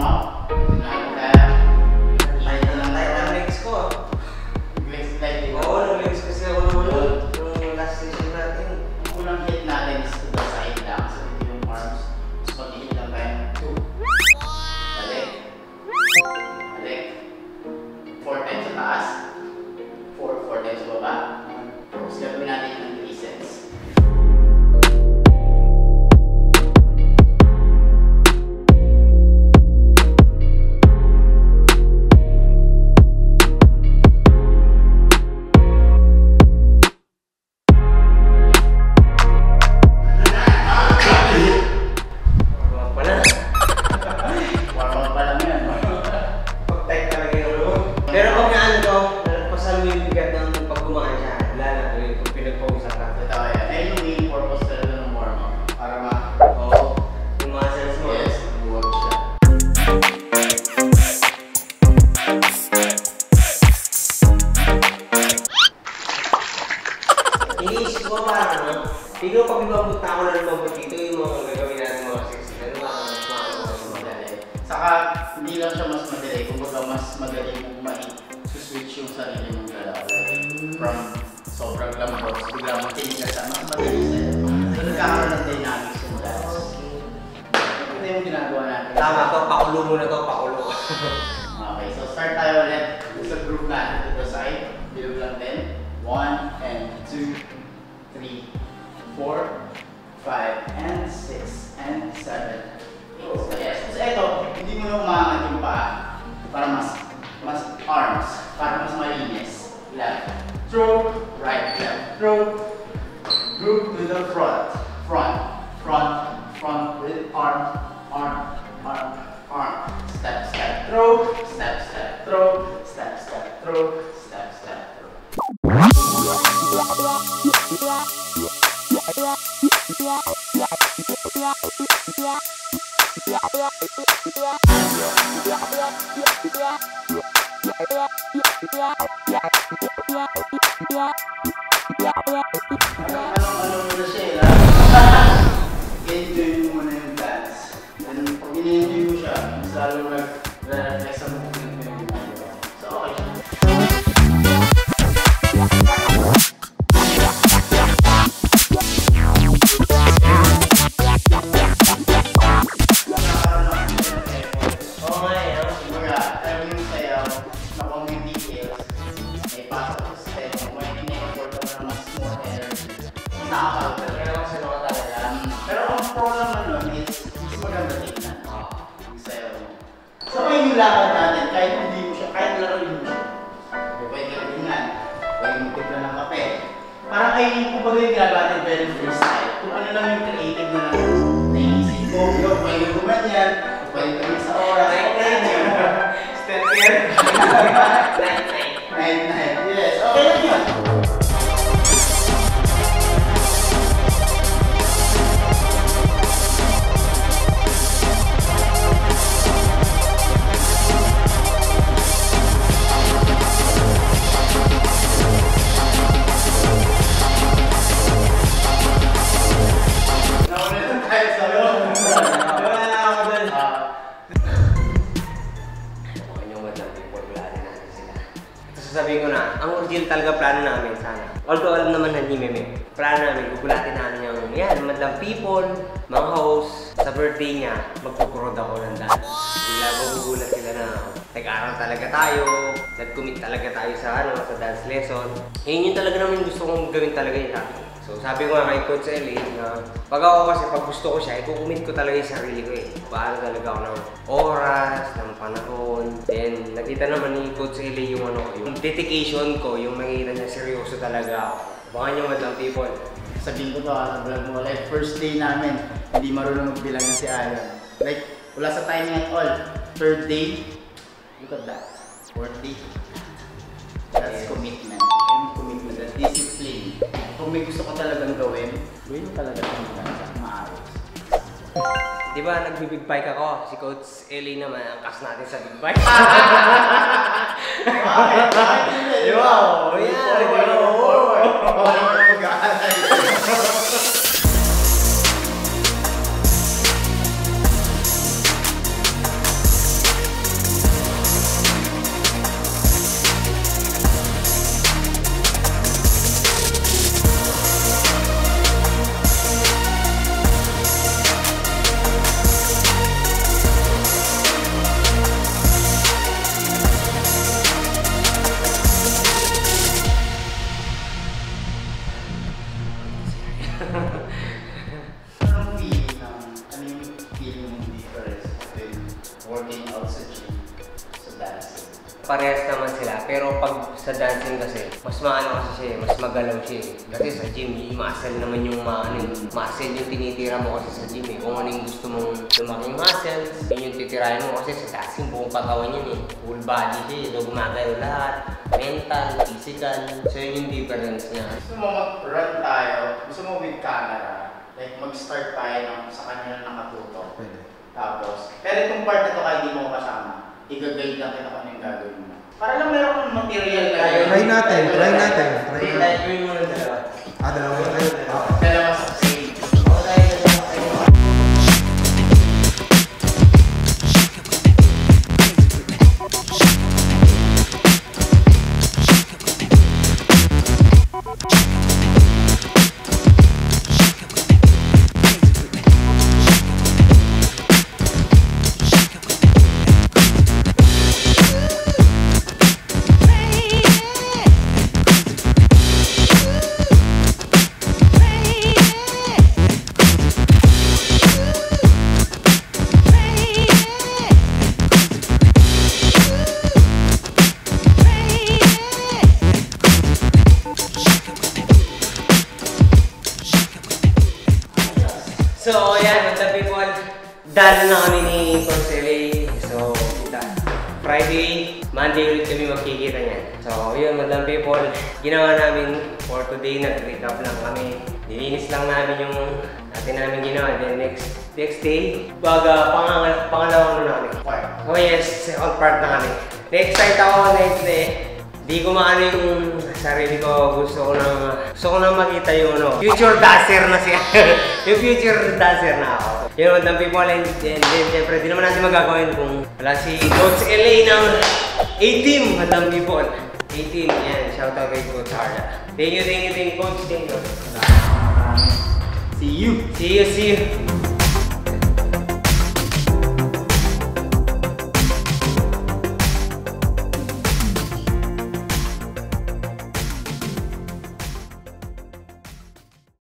warm up. Light na lang tayo ng legs ko. Legs light. Oo, nag-legs kasi ako naman yung last session natin. Ang unang hit natin is to the side lang. So ito yung arms. So pag-hit lang tayo ng 2. Balik. Balik. 4 times sa taas. 4 times sa baba. Tapos gagawin natin yung 3 sets. Iniisip ko parang ano, tignan pag ibabot ako na lumabot dito yung mga gagawin natin mga 60. Ano ba mas madali? Saka hindi lang siya mas madali. Kumbaga mas madali kung switch yung sarili mong galaw. From sobrang lambot, bigla makinig ka sa mas madali sa'yo. So nagkakaroon ng dynamics yung dance. Ito yung ginagawa natin. Tama to, pakulo muna to, pakulo. Okay, so start tayo ulit sa group natin to the side. Bilog lang din. 1 and 2, 3, 4, 5, and 6, and 7, 8. So yes, so ito, hindi mo na umangat yung paa para mas arms, para mas malinis. Left, throw, right, left, throw. Group to the front, front with arm, step, step, throw, step, step, throw, step, step, throw, step, step, throw. Ano na siya i-enjoy mo muna yung dance. And pag in-enjoy mo siya, mas lalo nag-reflex sa movement mo yung ginagawa. So okay siya. Yung lakad natin, kahit hindi mo siya, kahit laruin mo siya. Pwede ka tingnan, pwede mo tipla ng kape. Parang ay, kumbaga yung ginagawa natin very freestyle. Kung ano lang yung creative na naisip ko, pwede gumanyan, pwede kami sa oras. Step here. Night. Yes, okay lang yun. Sasabihin ko na, ang original talaga plano namin sana. Although alam naman na hindi meme. Plano namin, gugulatin namin yung madlang people, mga host. Sa birthday niya, magpuprod ako ng dance. Bigla magugulat sila na nag-aral talaga tayo, nag-commit talaga tayo sa dance lesson. Yun yung talaga namin gusto kong gawin talaga yung sabi ko. So sabi ko nga kay Coach Eli na pag ako kasi pag gusto ko siya, ikukumit ko talaga yung sarili ko eh. Paano talaga ako ng oras, ng panahon. Then nakita naman ni Coach Eli yung yung dedication ko, yung makikita niya seryoso talaga ako. Baka niyo madlang people. Sabihin ko to sa vlog mo, like first day namin, hindi marunong magbilang na si Ayan. Like wala sa timing at all. Third day, look at that. Fourth day. That's commitment. And commitment, that's discipline. Kung may gusto ko talagang gawin, gawin mo talaga ng maayos. Di ba nag-big bike ako? Si Coach Eli naman, ang kas natin sa big bike. Di ba? Oo, yan. working out sa gym, sa dancing? Parehas naman sila, pero pag sa dancing kasi, mas maano kasi siya, mas magalaw siya. Kasi sa gym, muscle naman yung muscle yung tinitira mo kasi sa gym eh. Kung ano yung gusto mong lumaking muscles, yun yung titirahin mo kasi sa dancing, buong katawan yun eh. Full body siya eh, so gumagalaw lahat. Mental, physical, so yun yung difference niya. Gusto mo mag-run tayo, gusto mo with camera, like mag-start tayo sa kanya nakatuto. Pwede. Tapos, pero itong part na to kahit di mo kasama, i-guide lang kita kung ano yung gagawin mo. Para lang meron kang material na yun. Try natin. Sige, tayo yung muna dalawa. Dalawa na kayo. Dalawa sa same. Ako tayo dalawa kayo. So, ayan, what's up people? Dalo na kami ni Consele. So, Friday, Monday ulit kami magkikita niyan. So, yun, madam people, ginawa namin for today, nag-recap lang kami. Nilinis lang namin yung natin namin ginawa. Then next day, pangalawang na kami. Oh yes, second part na kami. Na-excite ako next day. Di ko maano yung sarili ko, gusto ko nang makita yung future dancer na siya. Yung future dancer na ako. Yun, madam people, and then siyempre, di naman natin magagawin kung wala si Coach LA ng A-Team, madam people. A-Team, yan, shout out kay Coach Harda. Thank you, Coach. Thank you. See you. See you.